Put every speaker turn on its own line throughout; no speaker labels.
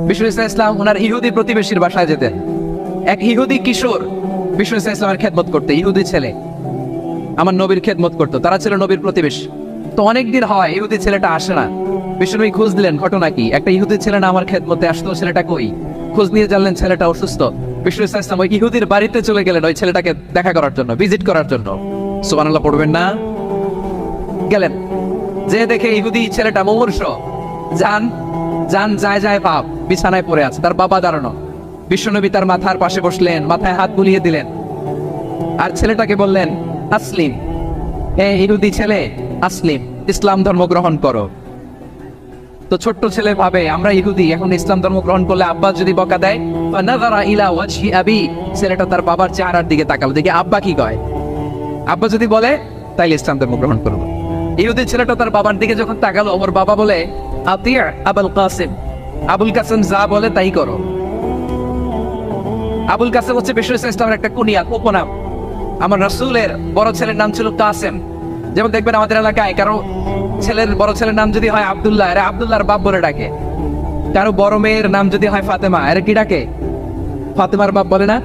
বিষ্ণু ইসলাম ওনার ইহুদি প্রতিবেশীর বাসায় যেতেন। এক ইহুদি কিশোর বিষ্ণু ইসলামের খেদমত করতে, ইহুদি ছেলে আমার নবীর খেদমত করতো, তারা ছিল নবীর প্রতিবেশী। তো অনেকদিন হয় ইহুদি ছেলেটা আসে না। বিষ্ণু খোঁজ দিলেন, ঘটনা কি, একটা ইহুদি ছেলে না আমার খেদমতে আসতো, ছেলেটা কই? খোঁজ নিয়ে জানলেন ছেলেটা অসুস্থ। বিষ্ণু ইসলাম ওই ইহুদির বাড়িতে চলে গেলেন ওই ছেলেটাকে দেখা করার জন্য, ভিজিট করার জন্য। সুবহানাল্লাহ পড়বেন না? গেলেন, যে দেখে ইহুদি ছেলেটা মুমূর্ষ, জান জান যায় যায় পাপ, বিছানায় পড়ে আছে, তার বাবা দাঁড়ানো। বিশ্বনবী তার মাথার পাশে বসলেন, মাথায় হাত বুলিয়ে দিলেন, আর ছেলেটাকে বললেন, আসলিম, হে ইহুদি ছেলে, আসলিম, ইসলাম ধর্ম গ্রহণ করো। তো ছোট্ট ছেলে ভাবে আমরা ইহুদি, এখন ইসলাম ধর্ম গ্রহণ করলে আব্বা যদি বকা দেয়, ফানাযারা ইলা ওয়াজহি আবি, ছেলেটা তার বাবার চেহারার দিকে তাকালো, দেখি আব্বা কি কয়। আব্বা যদি বলে তাইলে ইসলাম ধর্ম গ্রহণ করবো। ইহুদি ছেলেটা তার বাবার দিকে যখন তাকালো, ওর বাবা বলে, আতিয়া আবুল কাসিম, আবুল কাসিম যা বলে তাই করো। আবুল কাসিম হচ্ছে বিষ্ণু ইসলামের একটা কুনিয়া, উপনাম। আমার রাসূলের বড় ছেলের নাম ছিল কাসেম। যেমন দেখবেন আমাদের এলাকায় কারো ছেলের বড় ছেলের নাম যদি হয় আব্দুল্লাহ, এরা আব্দুল্লাহর বাপ বলে ডাকে। কারো বড় মেয়ের নাম যদি হয় ফাতেমা, এরা কি ডাকে? ফাতেমার বাপ বলে না?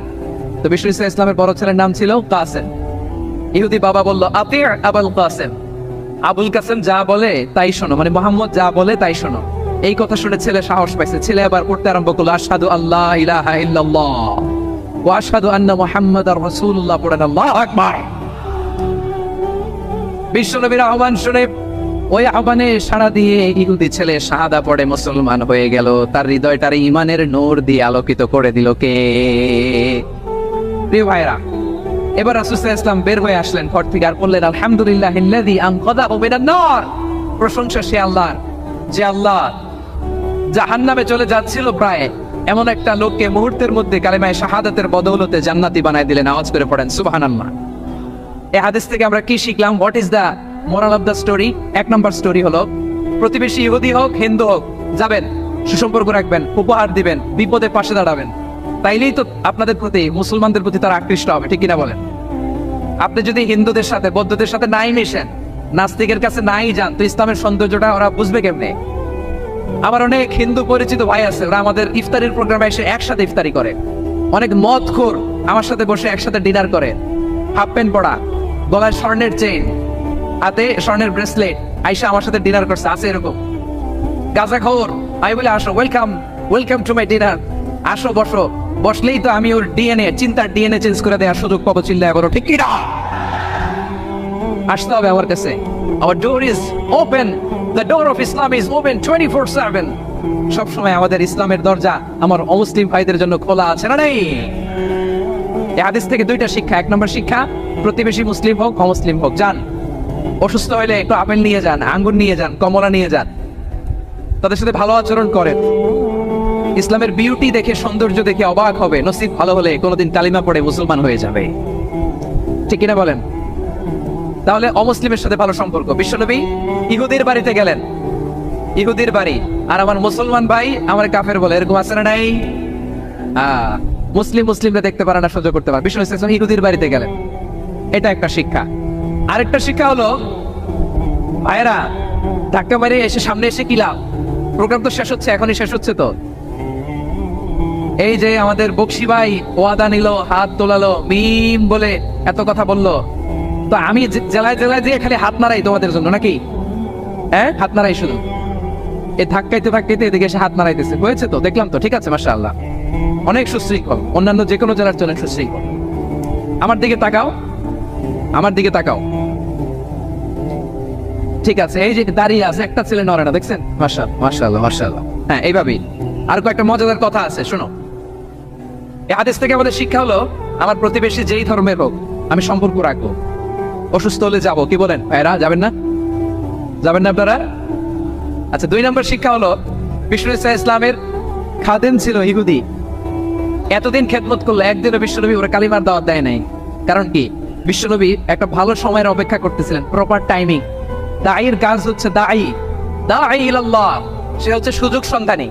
তো বিষ্ণু ইসলামের বড় ছেলের নাম ছিল কাসেম। ইহুদি বাবা বলল, আতিয়া আবুল কাসেম, আবুল কাসেম যা বলে তাই শোনো, মানে মোহাম্মদ যা বলে তাই শোনো। এই কথা শুনে ছেলে সাহস পাইছে, ছেলে আবার পড়তে আরম্ভ করলো, আশহাদু আল্লাহ ইলাহা ইল্লাল্লাহ ওয়া আশহাদু আন্না মুহাম্মাদার রাসূলুল্লাহ, পড়েন আল্লাহু আকবার। বিশ্বনবীর আহ্বান শুনে ওই আহ্বানে সাড়া দিয়ে ইহুদি ছেলে শাহাদা পড়ে মুসলমান হয়ে গেল। তার হৃদয়টার ইমানের নূর দিয়ে আলোকিত করে দিল কে? প্রিয় ভাইরা, এবার রাসূল সাল্লাল্লাহু আলাইহি ওয়াসাল্লাম বের হয়ে আসলেন ঘর থেকে, আর বললেন, আলহামদুলিল্লাহিল্লাযী আনকাযাহু মিনান নার, প্রশংসা সে আল্লাহর, যে আল্লাহ জাহান্নামে চলে যাচ্ছিল প্রায় এমন একটা লোককে মুহূর্তের মধ্যে কালিমায়ে শাহাদাতের বদৌলতে জান্নাতি বানায় দিলেন। আওয়াজ করে পড়েন সুবহানাল্লাহ। এই হাদিস থেকে আমরা কি শিখলাম? What is the moral of the story? এক নম্বর স্টোরি হলো, প্রতিবেশী ইহুদি হোক হিন্দু হোক, যাবেন, সুসম্পর্ক রাখবেন, উপহার দিবেন, বিপদে পাশে দাঁড়াবেন। তাইলেই তো আপনাদের প্রতি, মুসলমানদের প্রতি তারা আকৃষ্ট হবে, ঠিক কিনা বলেন? আপনি যদি হিন্দুদের সাথে বৌদ্ধদের সাথে নাই মিশেন, নাস্তিকের কাছে নাই যান, তো ইসলামের সৌন্দর্যটা ওরা বুঝবে কেমনে? আমার অনেক হিন্দু পরিচিত ভাই আছে, ওরা আমাদের ইফতারির প্রোগ্রামে এসে একসাথে ইফতারি করে। অনেক মদখোর আমার সাথে বসে একসাথে ডিনার করে, হাফ প্যান্ট পরা, গলায় স্বর্ণের চেইন, হাতে স্বর্ণের ব্রেসলেট, আইসা আমার সাথে ডিনার করছে, আছে এরকম। গাঁজাখোর, আমি বলি আসো, welcome, welcome to my dinner, আসো বসো। বসলেই তো আমি ওর ডিএনএ, চিন্তার ডিএনএ চেঞ্জ করে দেওয়ার সুযোগ পাবো, চিল্লায় করো, ঠিক কি না? আসতে হবে আমার কাছে। Our door is open, the door of Islam is open 24/7। সব সময় আমাদের ইসলামের দরজা আমার অমুসলিম ভাইদের জন্য খোলা আছে, না নেই? এই হাদিস থেকে দুইটা শিক্ষা। এক নম্বর শিক্ষা, প্রতিবেশী মুসলিম হোক অমুসলিম হোক, যান, অসুস্থ হইলে একটু আপেল নিয়ে যান, আঙ্গুর নিয়ে যান, কমলা নিয়ে যান, তাদের সাথে ভালো আচরণ করেন। ইসলামের বিউটি দেখে, সৌন্দর্য দেখে অবাক হবে, নসিব ভালো হলে কোনোদিন কালিমা পড়ে মুসলমান হয়ে যাবে, ঠিক কিনা বলেন? তাহলে অমুসলিমের সাথে ভালো সম্পর্ক। বিশ্বনবী ইহুদির বাড়িতে গেলেন, ইহুদির বাড়ি, আর আমার মুসলমান ভাই আমার কাফের বলে, এরকম আছে না নাই? মুসলিমরা দেখতে পারে না, সহ্য করতে পারে। বিষ্ণু ইসলাম ইহুদির বাড়িতে গেলেন, এটা একটা শিক্ষা। আরেকটা শিক্ষা হলো, ভাইয়েরা, ধাক্কা মারে এসে সামনে এসে কি লাভ? প্রোগ্রাম তো শেষ হচ্ছে, এখনই শেষ হচ্ছে। তো এই যে আমাদের বকশি ভাই ওয়াদা নিল, হাত তোলালো, মিম বলে এত কথা বললো, তো আমি জেলায় জেলায় দিয়ে খালি হাত নাড়াই তোমাদের জন্য নাকি? হ্যাঁ, হাত নাড়াই শুধু। এই ধাক্কাইতে ধাক্কাইতে এদিকে এসে হাত নাড়াইতেছে, হয়েছে তো, দেখলাম তো, ঠিক আছে, মাশাআল্লাহ, অনেক সুশৃঙ্খল, অন্যান্য যে কোনো জেলার জন্য সুশৃঙ্খল। আমার দিকে তাকাও, আমার দিকে তাকাও, ঠিক আছে। এই যে দাঁড়িয়ে আছে, একটা ছেলে নড়ে না, দেখছেন? মাশাআল্লাহ, মাশাআল্লাহ, মাশাআল্লাহ। হ্যাঁ, এইভাবেই। আর কয়েকটা মজাদার কথা আছে, শোনো। এই হাদিস থেকে আমাদের শিক্ষা হলো, আমার প্রতিবেশী যেই ধর্মের হোক আমি সম্পর্ক রাখবো। অসুস্থ হলে যাবো, কি বলেন ভাইরা? যাবেন না? যাবেন না আপনারা? আচ্ছা, দুই নম্বর শিক্ষা হলো, বিষ্ণু ইসলামের খাদেম ছিল ইহুদি, এতদিন খেদমত করলো, একদিনও বিশ্বনবী ওরা কালিমার দাওয়াত দেয় নাই। কারণ কি? বিশ্বনবী একটা ভালো সময়ের অপেক্ষা করতেছিলেন, প্রপার টাইমিং। দাঈর কাজ হচ্ছে দাঈ ইলাল্লাহ, সে হচ্ছে সুযোগ সন্ধানী।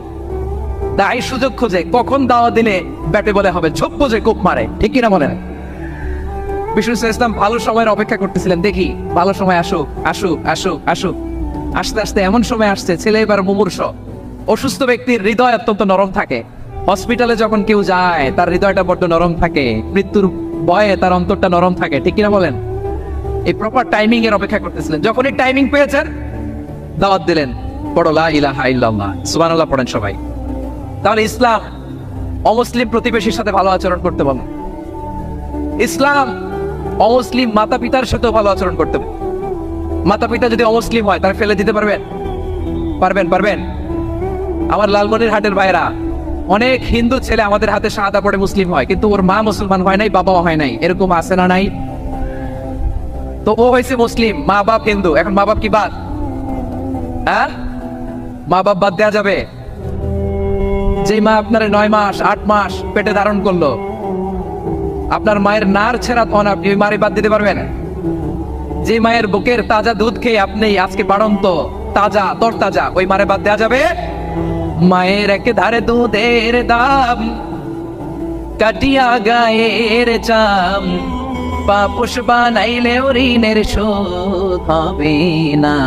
দাঈ সুযোগ খোঁজে, কখন দাওয়াত দিলে ব্যাটে বলে হবে, ঝোপ বোঝে কোপ মারে, ঠিক কিনা বলেন? বিষ্ণু ইসলাম ভালো সময়ের অপেক্ষা করতেছিলেন, দেখি ভালো সময় আসুক আসুক আসুক আসুক। আস্তে আস্তে এমন সময় আসছে, ছেলে এবার মুমূর্ষ, অসুস্থ ব্যক্তির হৃদয় অত্যন্ত নরম থাকে। হসপিটালে যখন কেউ যায় তার হৃদয়টা বড্ড নরম থাকে, মৃত্যুর ভয়ে তার অন্তরটা নরম থাকে, ঠিক কিনা বলেন? এই প্রপার টাইমিং এর অপেক্ষা করতেছিলেন, যখনই টাইমিং পেয়েছেন দাওয়াত দিলেন, পড়ো লা ইলাহা ইল্লাল্লাহ, সুবহানাল্লাহ পড়েন সবাই। তাহলে ইসলাম অমুসলিম প্রতিবেশীর সাথে ভালো আচরণ করতে বলে, ইসলাম অমুসলিম মাতা পিতার সাথেও ভালো আচরণ করতে বলে। মাতা পিতা যদি অমুসলিম হয় তার ফেলে দিতে পারবেন? পারবেন? আমার লালমনিরহাটের ভাইরা, অনেক হিন্দু ছেলে আমাদের হাতে শাহাদা পড়ে মুসলিম হয়, কিন্তু ওর মা মুসলমান হয় নাই, বাবাও হয় নাই, এরকম আছে না নাই? তো ও হয়েছে মুসলিম, মা বাপ হিন্দু, এখন মা বাপ কি বাদ? হ্যাঁ, মা বাপ বাদ দেওয়া যাবে? যে মা আপনার 9 মাস 8 মাস পেটে ধারণ করলো, আপনার মায়ের নার ছেড়া তখন আপনি ওই মারে বাদ দিতে পারবেন? যে মায়ের বুকের তাজা দুধ খেয়ে আপনি আজকে বাড়ন্ত তাজা তরতাজা, ওই মারে বাদ দেওয়া যাবে? মায়ের এক ধারে দুধের দাম, কাটিয়া গায়ের চাম, পাপুষ বানাইলে ঋণের শোধ হবে না,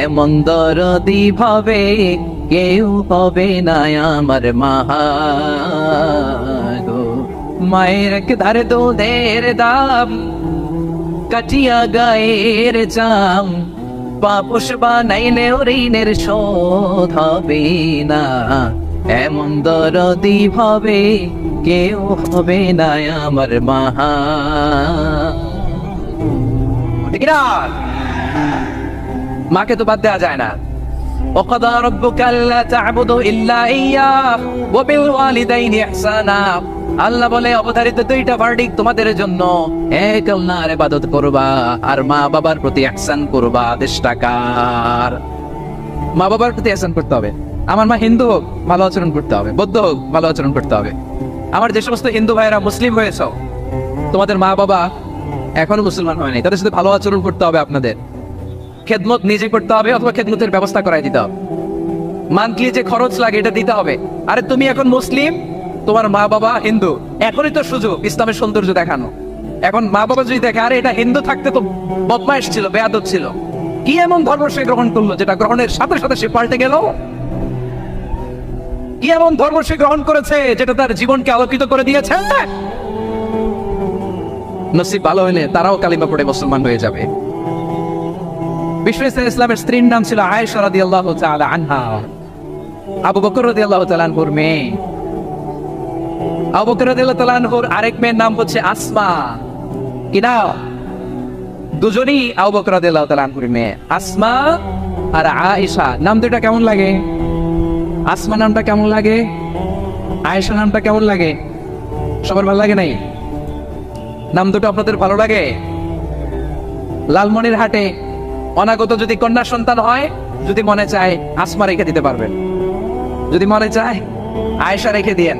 এমন দরদি ভাবে কেউ হবে না আমার মা গো। মায়ের এক ধারে দুধের দাম, কাটিয়া গায়ের চাম, পাপুষ বানাইলে ঋণের শোধ হবে না, এমন দরদি ভাবে কেউ হবে না আমার মা। ঠিক না? মাকে তো বাদ দেওয়া যায় না। وقضى ربك ألا تعبدوا إلا إياه وبالوالدين إحسانا। আল্লাহ বলে অবধারিত দুইটা ভার্ডিক তোমাদের জন্য, এক আল্লাহর ইবাদত করবা আর মা বাবার প্রতি ইহসান করবা। আদেশটা কার? মা বাবার প্রতি ইহসান করতে হবে। আমার মা হিন্দু হোক ভালো আচরণ করতে হবে, বৌদ্ধ হোক ভালো আচরণ করতে হবে। আমার যে সমস্ত হিন্দু ভাইয়েরা মুসলিম হয়েছ, তোমাদের মা বাবা এখনো মুসলমান হয় নাই, তাদের সাথে ভালো আচরণ করতে হবে। আপনাদের খেদমত নিজে করতে হবে অথবা খেদমতের ব্যবস্থা করাই দিতে হবে। মান্থলি যে খরচ লাগে এটা দিতে হবে। আরে তুমি এখন মুসলিম, তোমার মা বাবা হিন্দু, এখনই তো সুযোগ ইসলামের সৌন্দর্য দেখানো। এখন মা বাবা যদি দেখে আরে এটা হিন্দু থাকতে তো বদমাইশ ছিল, বেয়াদব ছিল, কি এমন ধর্ম সে গ্রহণ করলো যেটা গ্রহণের সাথে সাথে সে পাল্টে গেল? কি এমন ধর্ম সে গ্রহণ করেছে যেটা তার জীবনকে আলোকিত করে দিয়েছে? নসিব ভালো হইলে তারাও কালিমা পড়ে মুসলমান হয়ে যাবে। বিশ্বনাথ ইসলামের স্ত্রীর নাম ছিল আয়েশা রাদিয়াল্লাহু তাআলা আনহা, আবু বকর রাদিয়াল্লাহু তাআলা আনহুর মেয়ে। আবু বকর রাদিয়াল্লাহু তাআলা আনহুর আরেক মেয়ের নাম হচ্ছে আসমা। কি নাম? দুজনই আবু বকর রাদিয়াল্লাহু তাআলা আনহুর মেয়ে, আসমা আর আয়েশা। নাম দুটো কেমন লাগে? আসমা নামটা কেমন লাগে? আয়েশা নামটা কেমন লাগে? সবার ভালো লাগে নাই? নাম দুটো আপনাদের ভালো লাগে? লালমনিরহাটে অনাগত যদি কন্যা সন্তান হয়, যদি মনে চায় আসমা রেখে দিতে পারবেন, যদি মনে চায় আয়েশা রেখে দিয়েন।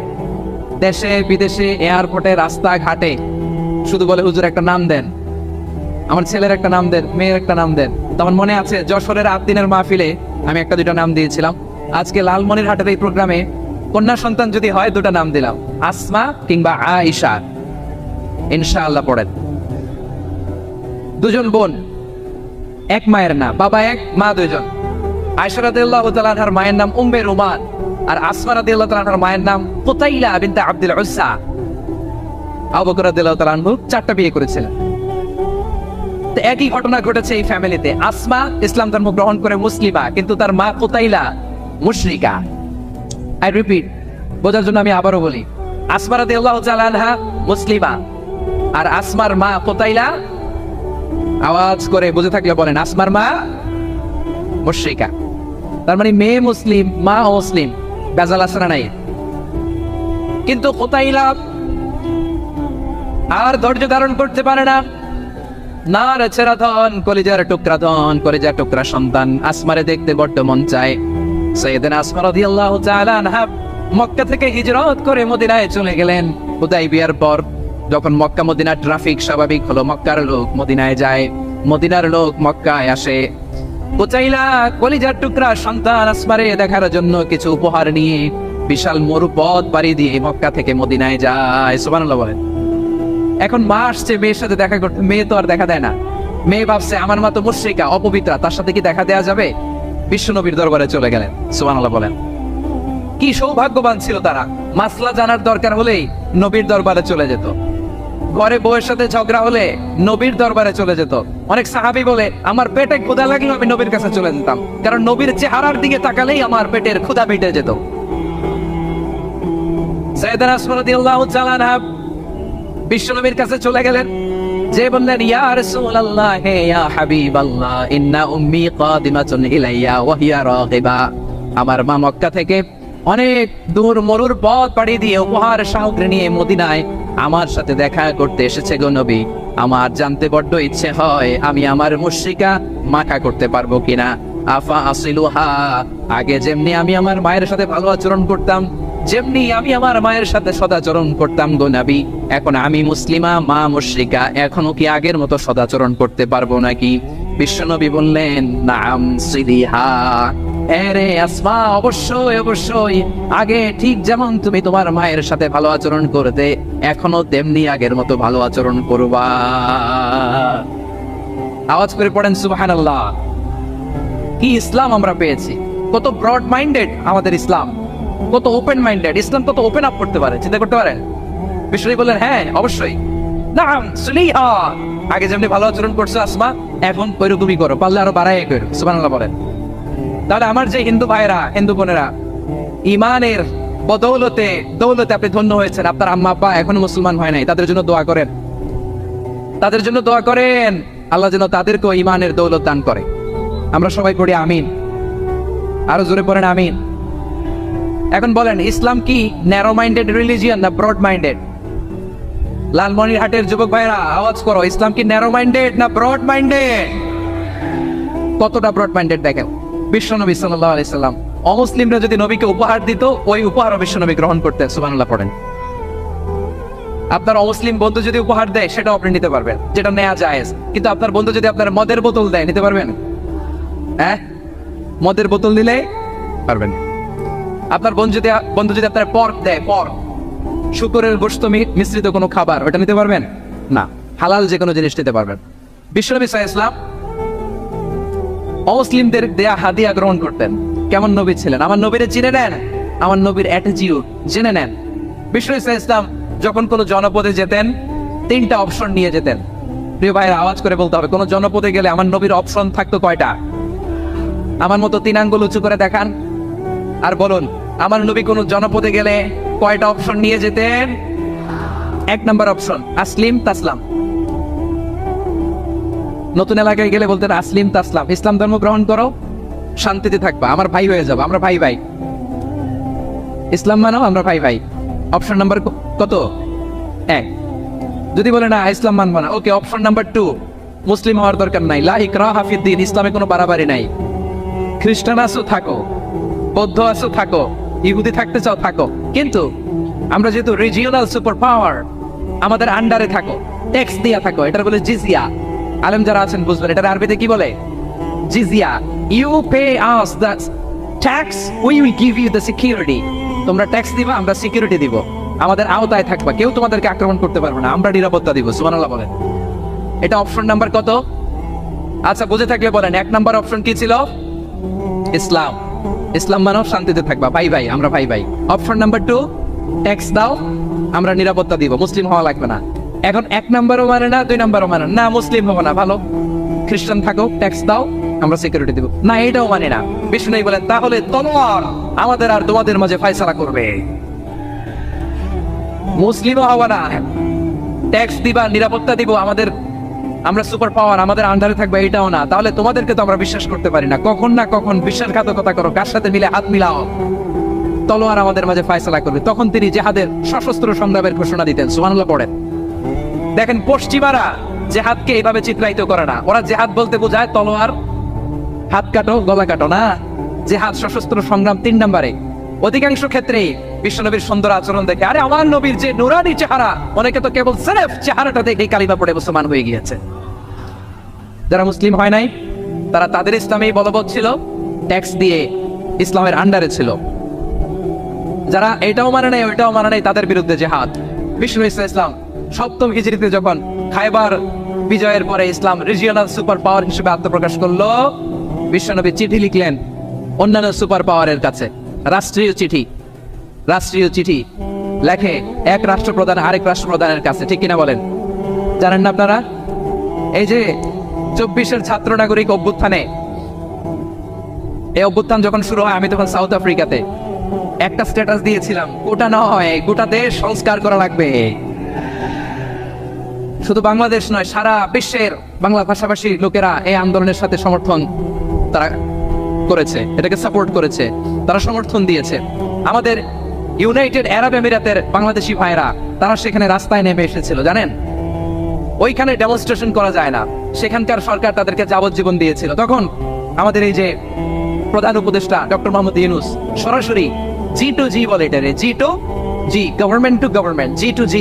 দেশে বিদেশে এয়ারপোর্টে রাস্তাঘাটে শুধু বলে হুজুর একটা নাম দেন, আমার ছেলের একটা নাম দেন, মেয়ের একটা নাম দেন। তখন মনে আছে যশোরের 8 দিনের মাহফিলে আমি একটা দুটো নাম দিয়েছিলাম। আজকে লালমনিরহাটের এই প্রোগ্রামে কন্যা সন্তান যদি হয় 2টা নাম দিলাম, আসমা কিংবা আয়েশা। ইনশাআল্লাহ পড়েন। দুজন বোন, এক মায়ের নাম, বাবা এক মা দুইজন। আয়েশা রাদিয়াল্লাহু তাআলা আনহার মায়ের নাম উম্মে রুমান, আর আসমা রাদিয়াল্লাহু তাআলা আনহার মায়ের নাম কুতাইলা বিনতে আব্দুল উজ্জা। আবু বকর রাদিয়াল্লাহু তাআলা আনহু 4টা বিয়ে করেছিলেন। তো একই ঘটনা ঘটেছে এই ফ্যামিলিতে। আসমা ইসলাম ধর্ম গ্রহণ করে মুসলিমা, কিন্তু তার মা কুতাইলা মুশরিকা। আই রিপিট, বোঝার জন্য আমি আবারও বলি, আসমা রাদিয়াল্লাহু তাআলা আনহা মুসলিমা, আর আসমার মা কুতাইলা, আওয়াজ করে বুঝে থাকলে বলেন, আসমার মা মুশরিকা। তার মানে মেয়ে মুসলিম, মা অমুসলিম, বেজাল আছে না নাই? কিন্তু কুতাইলা আর ধৈর্য ধারণ করতে পারে না। নার ছেড়া ধন, কলিজার টুকরা ধন, কলিজার টুকরা সন্তান আসমারে দেখতে বড্ড মন চায়। সাইয়েদনা আসমা রাদিয়াল্লাহু তাআলা আনহা মক্কা থেকে হিজরত করে মদিনায় চলে গেলেন। হুদাইবিয়ার পর যখন মক্কা মদিনা ট্রাফিক স্বাভাবিক হলো, মক্কার লোক মদিনায় যায়, মদিনার লোক মক্কায় আসে। কুতাইলা কলিজার টুকরা সন্তান আসমারে দেখার জন্য কিছু উপহার নিয়ে বিশাল মরুপথ পাড়ি দিয়ে মক্কা থেকে মদিনায় যায়। সুবহানাল্লাহ বলেন। এখন মা আসছে মেয়ের সাথে দেখা করতে, মেয়ে তো আর দেখা দেয় না। মেয়ে ভাবছে আমার মা তো মুশরিকা, অপবিত্রা, তার সাথে কি দেখা দেয়া যাবে? বিশ্বনবীর দরবারে চলে গেলেন। সুবহানাল্লাহ বলেন। কি সৌভাগ্যবান ছিল তারা, মাসলা জানার দরকার হলেই নবীর দরবারে চলে যেত। ঘরে বউয়ের সাথে ঝগড়া হলে নবীর দরবারে চলে যেত। অনেক সাহাবী বলে, আমার পেটে ক্ষুধা লাগলে আমি নবীর কাছে চলে যেতাম, কারণ নবীর চেহারার দিকে তাকালেই আমার পেটের ক্ষুধা মিটে যেত। সাইয়েদানা আসমা রাদিয়াল্লাহু তাআলা আনহা বিশ্বনবীর কাছে চলে গেলেন, যে বললেন, ইয়া রাসূলুল্লাহ, হে ইয়া হাবিবাল্লাহ, ইন্না উম্মি কাদিমাতুন ইলাইয়া ওয়া হিয়া রাগিবা। আমার মা মক্কা থেকে অনেক দূর মরুর পথ পাড়ি দিয়ে উপহার সামগ্রী নিয়ে মদিনায় আমার সাথে দেখা করতে এসেছে গো নবী। আমার জানতে বড্ড ইচ্ছে হয় আমি আমার মুশরিকা মাখা করতে পারবো কিনা। আফা আসিলুহা, আগে যেমনি আমি আমার মায়ের সাথে ভালো আচরণ করতাম, যেমনি আমি আমার মায়ের সাথে সদাচরণ করতাম গো নবী, এখন আমি মুসলিমা, মা মুশরিকা, এখনো কি আগের মতো সদাচরণ করতে পারবো নাকি? বিশ্বনবী বললেন, নাম সিলিহা, আরে আসমা, অবশ্যই অবশ্যই, আগে ঠিক যেমন তুমি তোমার মায়ের সাথে ভালো আচরণ করতে, এখনো তেমনি আগের মতো ভালো আচরণ করবা। আওয়াজ করে পড়েন সুবহানাল্লাহ। কি ইসলাম আমরা পেয়েছি! কত ব্রড মাইন্ডেড আমাদের ইসলাম, কত ওপেন মাইন্ডেড ইসলাম, কত ওপেন আপ করতে পারে, চিন্তা করতে পারেন। বিশ্বনবী বললেন, হ্যাঁ অবশ্যই, নাম সুলিহা, আগে যেমনি ভালো আচরণ করছো আসমা, এখন ওইরকমই করো, পারলে আরো বাড়াই করো। সুবহানাল্লাহ বলেন। তাহলে আমার যে হিন্দু ভাইরা, হিন্দু বোনেরা, ইমানের বদৌলতে দৌলতে আপনি ধন্য হয়েছেন, আপনার আম্মা আব্বা এখনো মুসলমান হয় নাই, তাদের জন্য দোয়া করেন, তাদের জন্য দোয়া করেন, আল্লাহ যেন তাদেরকেও ইমানের দৌলত দান করে। আমরা সবাই পড়ি আমিন, আরো জোরে পড়েন আমিন। এখন বলেন, ইসলাম কি ন্যারো মাইন্ডেড রিলিজিয়ান না ব্রড মাইন্ডেড? লালমনিরহাটের যুবক ভাইরা আওয়াজ করো, ইসলাম কি ন্যারো মাইন্ডেড না ব্রড মাইন্ডেড? কতটা ব্রড মাইন্ডেড দেখেন। বিশ্বনবী সাল্লাল্লাহু আলাইহি সাল্লাম অমুসলিমরা যদি নবীকে উপহার দিত, ওই উপহারও বিশ্বনবী গ্রহণ করতেন। সুবহানাল্লাহ পড়েন। আপনার অমুসলিম বন্ধু যদি উপহার দেয়, সেটাও আপনি নিতে পারবেন, যেটা নেওয়া জায়েজ। কিন্তু আপনার বন্ধু যদি আপনার মদের বোতল দেয়, নিতে পারবেন? হ্যাঁ, মদের বোতল নিলে পারবেন। আপনার বন্ধু যদি আপনার পর্ক দেয়, পর্ক, শুকরের গোশত মিশ্রিত কোনো খাবার, ওটা নিতে পারবেন না। হালাল যে কোনো জিনিস নিতে পারবেন। বিশ্বনবী সাল্লাল্লাহু আলাইহি ওয়াসাল্লাম অমুসলিমদের দেয়া হাদিয়া গ্রহণ করতেন। কেমন নবী ছিলেন! আমার নবীরে চিনে নেন, আমার নবীর অ্যাটিটিউড জেনে নেন। বিশ্বনবী সাল্লাল্লাহু আলাইহি ওয়াসাল্লাম যখন কোনো জনপদে যেতেন, 3টা অপশন নিয়ে যেতেন। প্রিয় ভাইরা, আওয়াজ করে বলতে হবে, কোন জনপদে গেলে আমার নবীর অপশন থাকতো কয়টা? আমার মতো 3 আঙ্গুল উঁচু করে দেখান আর বলুন, আমার নবী কোন জনপদে গেলে কয়টা অপশন নিয়ে যেতেন? 1 নাম্বার অপশন, আসলিম তাসলাম। নতুন এলাকায় গেলে বলতেন, আসলিম তাসলাম, ইসলাম ধর্ম গ্রহণ করো, শান্তিতে থাকবা, আমার ভাই হয়ে যাবো, আমরা ভাই ভাই, ইসলাম মানো, আমরা ভাই ভাই। অপশন নাম্বার কত? 1। যদি বলে না ইসলাম মানবো না, ওকে, অপশন নাম্বার 2, মুসলিম হওয়ার দরকার নাই, লা ইকরাহা ফিদ্দিন, ইসলামে কোনো বাড়াবাড়ি নাই। খ্রিস্টান আছো থাকো, বৌদ্ধ আছো থাকো, ইহুদি থাকতে চাও থাকো, কিন্তু আমরা যেহেতু রিজিওনাল সুপার পাওয়ার, আমাদের আন্ডারে থাকো, ট্যাক্স দিয়া থাকো, এটার বলে জিজিয়া। আলেম যারা আছেন বুঝবেন, এটার আরবিতে কি বলে? জিজিয়া। You pay us the tax, we will give you the security. তোমরা ট্যাক্স দিবা, আমরা সিকিউরিটি দিব, আমাদের আওতায় থাকবা, কেউ তোমাদেরকে আক্রমণ করতে পারবে না, আমরা নিরাপত্তা দিব। সুবহানাল্লাহ বলেন। এটা অপশন নাম্বার কত? আচ্ছা, বুঝে থাকলে বলেন, 1 নাম্বার অপশন কি ছিল? ইসলাম। ইসলাম মানো, শান্তিতে থাকবা, ভাই ভাই, আমরা ভাই ভাই। অপশন নাম্বার 2, ট্যাক্স দাও, আমরা নিরাপত্তা দিব, মুসলিম হওয়া লাগবে না। এখন 1 নাম্বারও মানে না, 2 নাম্বারও মানে না, মুসলিম হবো না, ভালো, খ্রিস্টান থাকো, ট্যাক্স দাও, আমরা সিকিউরিটি দিব না, এটাও মানে না। বিষ্ণু বলেন, তাহলে তলোয়ার আমাদের আর তোমাদের মাঝে ফয়সালা করবে। মুসলিমও হবো না, ট্যাক্স দিবা, নিরাপত্তা দিব, আমরা সুপার পাওয়ার, আমাদের আন্ডারে থাকবে, এটাও না। তাহলে তোমাদেরকে তো আমরা বিশ্বাস করতে পারি না, কখন না কখন বিশ্বাসঘাতকতা করো, কার সাথে মিলে হাত মিলাও, তলোয়ার আমাদের মাঝে ফয়সালা করবে। তখন তিনি জিহাদের সশস্ত্র সংগ্রামের ঘোষণা দিতেন। সুবহানাল্লাহ পড়েন। দেখেন, পশ্চিমারা জেহাদকে এইভাবে চিত্রায়িত করে না, ওরা জেহাদ বলতে বোঝায় তলোয়ার, হাত কাটো, গলা কাটো না। জেহাদ সশস্ত্র সংগ্রাম 3 নম্বরে। অধিকাংশ ক্ষেত্রে বিশ্বনবীর সুন্দর আচরণ দেখে, আরে আমার নবীর যে নুরানি চেহারা, অনেকে তো কেবল সির্ফ চেহারাটা দেখে কালিমা পড়ে মুসলমান হয়ে গিয়েছে। যারা মুসলিম হয় নাই, তারা তাদের ইসলামেই বলবৎ ছিল, ট্যাক্স দিয়ে ইসলামের আন্ডারে ছিল। যারা এটাও মানে নাই, ওইটাও মানে নাই, তাদের বিরুদ্ধে জেহাদ। বিষ্ণু ইসলাম 7ম হিজরিতে যখন খায়বার বিজয়ের পরে ইসলাম রিজিওনাল সুপার পাওয়ার হিসেবে আত্মপ্রকাশ করলো, বিশ্বনবী চিঠি লিখলেন, অন্যান্য সুপার পাওয়ারের কাছে। রাষ্ট্রীয় চিঠি লেখে এক রাষ্ট্রপ্রধান আরেক রাষ্ট্রপ্রধানের কাছে, ঠিক কিনা বলেন? জানেন না আপনারা? এই যে 24-এর ছাত্র নাগরিক অভ্যুত্থানে, এই অভ্যুত্থান যখন শুরু হয় আমি তখন সাউথ আফ্রিকাতে একটা স্ট্যাটাস দিয়েছিলাম, গোটা নয় গোটা দেশ সংস্কার করা লাগবে। শুধু বাংলাদেশ নয়, সারা বিশ্বের বাংলা ভাষাভাষী লোকেরা এই আন্দোলনের সাথে সমর্থন তারা করেছে, এটাকে সাপোর্ট করেছে, তারা সমর্থন দিয়েছে। আমাদের ইউনাইটেড আরব আমিরাতের বাংলাদেশি ভাইরা তারা সেখানে রাস্তায় নেমে এসেছিল, জানেন? ওইখানে ডেমনস্ট্রেশন করা যায় না, সেখানকার সরকার তাদেরকে যাবজ্জীবন দিয়েছিল। তখন আমাদের এই যে প্রধান উপদেষ্টা ডক্টর মোহাম্মদ ইউনূস সরাসরি G2G বলে এটারে, G2G, government to government, G2G,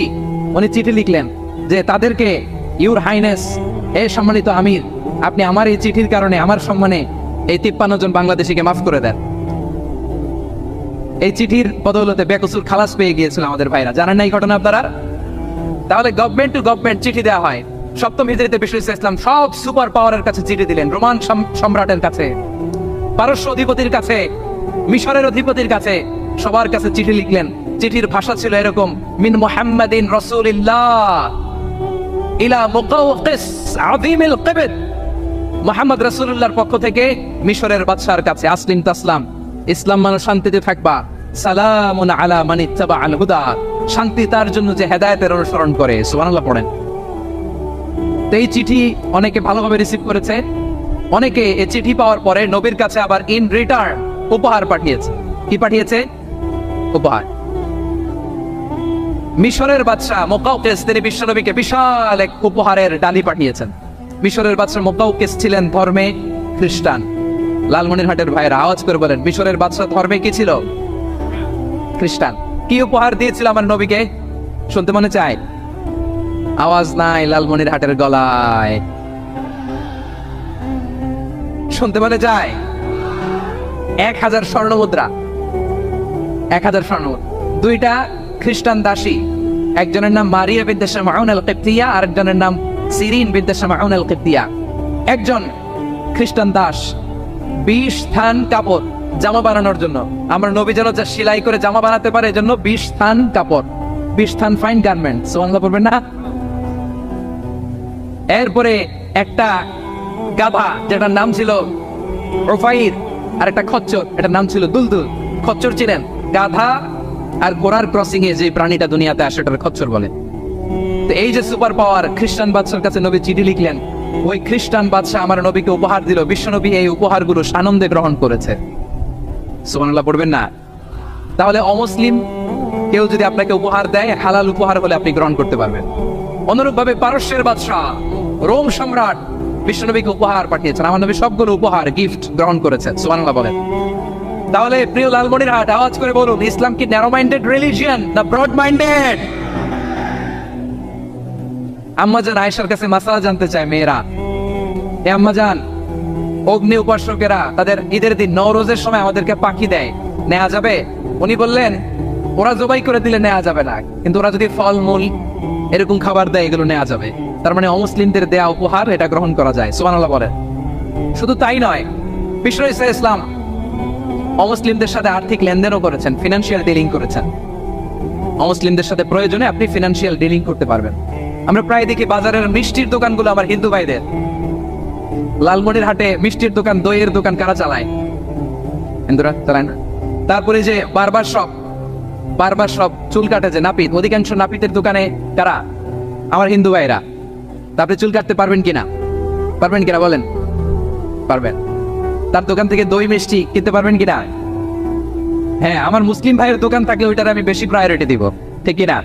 উনি চিঠি লিখলেন যে তাদেরকে, ইউর হাইনেস, এ সম্মানিত আমির, আপনি আমার এই চিঠির কারণে আমার সম্মানে এই 53 জন বাংলাদেশিকে মাফ করে দেন। এই চিঠির বদৌলতে বেকসুর খালাস পেয়ে গিয়েছিল আমাদের ভাইরা, জানেন না এই ঘটনা আপনারা? তাহলে গভর্নমেন্ট টু গভর্নমেন্ট চিঠি দেওয়া হয়। সপ্তম হিজরিতে বিষ্ণু ইসলাম সব সুপার পাওয়ারের কাছে চিঠি দিলেন, রোমান সম্রাটের কাছে, পারস্য অধিপতির কাছে, মিশরের অধিপতির কাছে, সবার কাছে চিঠি লিখলেন। চিঠির ভাষা ছিল এরকম, মিন মুহাম্মাদিন রাসূলিল্লাহ ইলা মুকাওকিস আযীমিল কিবত, মুহাম্মদ রাসূলুল্লাহর পক্ষ থেকে মিশরের বাদশার কাছে, আসলিম তাসলাম, ইসলাম মানে শান্তিতে থাকবা, সালামুন আলা মান ইত্তাবা আল হুদা, শান্তি তার জন্য যে হেদায়েতের অনুসরণ করে। সুবহানাল্লাহ পড়েন। তো এই চিঠি অনেকে ভালোভাবে রিসিভ করেছে, অনেকে এই চিঠি পাওয়ার পরে নবীর কাছে আবার ইন রিটার্ন উপহার পাঠিয়েছে। কি পাঠিয়েছে? উপহার। মিশরের বাদশা মুকাওকিস তিনি বিশ্বনবীকে বিশাল এক উপহারের ডালি পাঠিয়েছেন। মিশরের বাদশা মুকাওকিস ছিলেন ধর্মে খ্রিস্টান। লালমনিরহাটের ভাইরা আওয়াজ করে বলেন, মিশরের বাদশা ধর্মে কি ছিল? খ্রিস্টান। কি উপহার দিয়েছিল আমার নবীকে? শুনতে মনে চায়? আওয়াজ নাই লালমনিরহাটের গলায়, শুনতে মনে যায়? 1000 স্বর্ণ মুদ্রা, 1000 স্বর্ণ মুদ্রা। দুইটা খ্রিস্টান দাসী, একজনের নাম মারিয়া বিনতে শামউন আল কিবতিয়া, আরেকজনের নাম সিরিন বিনতে শামউন আল কিবতিয়া। একজন খ্রিস্টান দাস 20 থান কাপড় জামা বানানোর জন্য, আমার নবী যেন যা সেলাই করে জামা বানাতে পারে এজন্য 20 থান কাপড়, 20 থান ফাইন গার্মেন্ট, সুবহানাল্লাহ পড়বেন না? এরপরে একটা গাধা যেটার নাম ছিল রুফাইর, আর একটা খচ্চর, এটার নাম ছিল দুলদুল। খচ্চর ছিলেন, গাধা আর ঘোড়ার ক্রসিং এ যে প্রাণীটা দুনিয়াতে আসে ওটার খচ্চর বলে। তো এই যে সুপার পাওয়ার খ্রিস্টান বাদশার কাছে নবী চিঠি লিখলেন, ওই খ্রিস্টান বাদশা আমার নবীকে উপহার দিল। বিশ্বনবী এই উপহারগুলো আনন্দে গ্রহণ করেছে। সুবহানাল্লাহ পড়বেন না? তাহলে অমুসলিম কেউ যদি আপনাকে উপহার দেয়, হালাল উপহার হলে আপনি গ্রহণ করতে পারবেন। অনুরূপভাবে পারস্যের বাদশা রোম সম্রাট বিশ্বনবীকে উপহার পাঠিয়েছেন, আমার নবী সবগুলো উপহার গিফট গ্রহণ করেছেন। সুবহানাল্লাহ বলেন। তাহলে প্রিয় লালমনিরহাট আওয়াজ করে বলুন, ইসলাম কি ন্যারো মাইন্ডেড রিলিজিয়ন না ব্রড মাইন্ডেড? আম্মাজান আয়েশার কাছে মাসআলা জানতে চায় মেয়েরা, এ আম্মাজান, অগ্নি উপাসকেরা তাদের ঈদের দিন নওরোজের সময় আমাদেরকে পাখি দেয়, নেওয়া যাবে? উনি বললেন, ওরা জবাই করে দিলে নেওয়া যাবে না, কিন্তু ওরা যদি ফলমূল এরকম খাবার দেয় এগুলো নেওয়া যাবে। তার মানে অমুসলিমদের দেয়া উপহার এটা গ্রহণ করা যায়। সুবহানাল্লাহ বলেন। শুধু তাই নয়, বিশ্ব ইসলাম অমুসলিমদের সাথে আর্থিক লেনদেনও করেছেন, ফিনান্সিয়াল ডিলিং করেছেন। অমুসলিমদের সাথে প্রয়োজনে আপনি ফিনান্সিয়াল ডিলিং করতে পারবেন। আমরা প্রায় দেখি বাজারের মিষ্টির দোকানগুলো আমার হিন্দু ভাইদের। লালমনিরহাটে মিষ্টির দোকান, দইয়ের দোকান কারা চালায়? হিন্দুরা চালায় না। তারপরে যে বারবার শপ, চুল কাটে যে নাপিত, অধিকাংশ নাপিতের দোকানে কারা? আমার হিন্দু ভাইরা। তারপরে চুল কাটতে পারবেন কিনা? পারবেন কিনা বলেন? পারবেন। তার দোকান থেকে দই মিষ্টি কিনতে পারবেন কিনা? হ্যাঁ, আমার মুসলিম ভাইয়ের দোকান থাকলে ওইটার আমি বেশি প্রায়োরিটি দিব, ঠিক কিনা?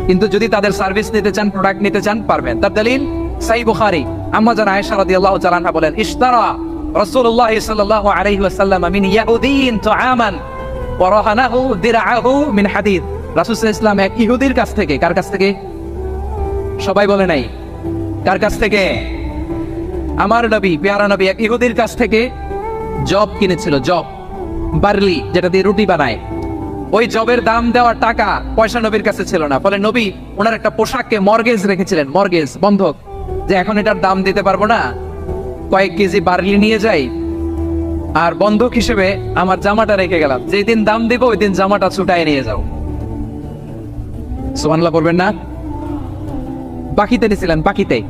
কিন্তু যদি তাদের সার্ভিস নিতে চান, প্রোডাক্ট নিতে চান, পারবেন। তার দলিল সহিহ বুখারী, আম্মা জান আয়েশা রাদিয়াল্লাহু তাআলা আনহা বলেন, ইশতারা রাসূলুল্লাহ সাল্লাল্লাহু আলাইহি ওয়াসাল্লাম মিন ইয়াহুদিন তুআমান ওয়া রাহানাহু দিরআহু মিন হাদিদ। রাসূল সাল্লাল্লাহু আলাইহি ওয়াসাল্লাম এক ইহুদির কাছ থেকে, কার কাছ থেকে? সবাই বলে নাই কার কাছ থেকে? আমার নবী, পেয়ারা নবী এক ইহুদির কাছ থেকে জব কিনেছিল, জব, বার্লি, যেটা দিয়ে রুটি বানায়। ওই জবের দাম দেওয়ার টাকা পয়সা নবীর কাছে ছিল না, ফলে নবী ওনার একটা পোশাককে মর্গেজ রেখেছিলেন, মর্গেজ, বন্ধক, যে এখন এটার দাম দিতে পারবো না, কয়েক কেজি বার্লি নিয়ে যাই, আর বন্ধক হিসেবে আমার জামাটা রেখে গেলাম, যেই দিন দাম দিব ওই দিন জামাটা ছুটায় নিয়ে যাও। সুবহানাল্লাহ করবেন না? বাকিতে নিছিলেন, বাকিতে।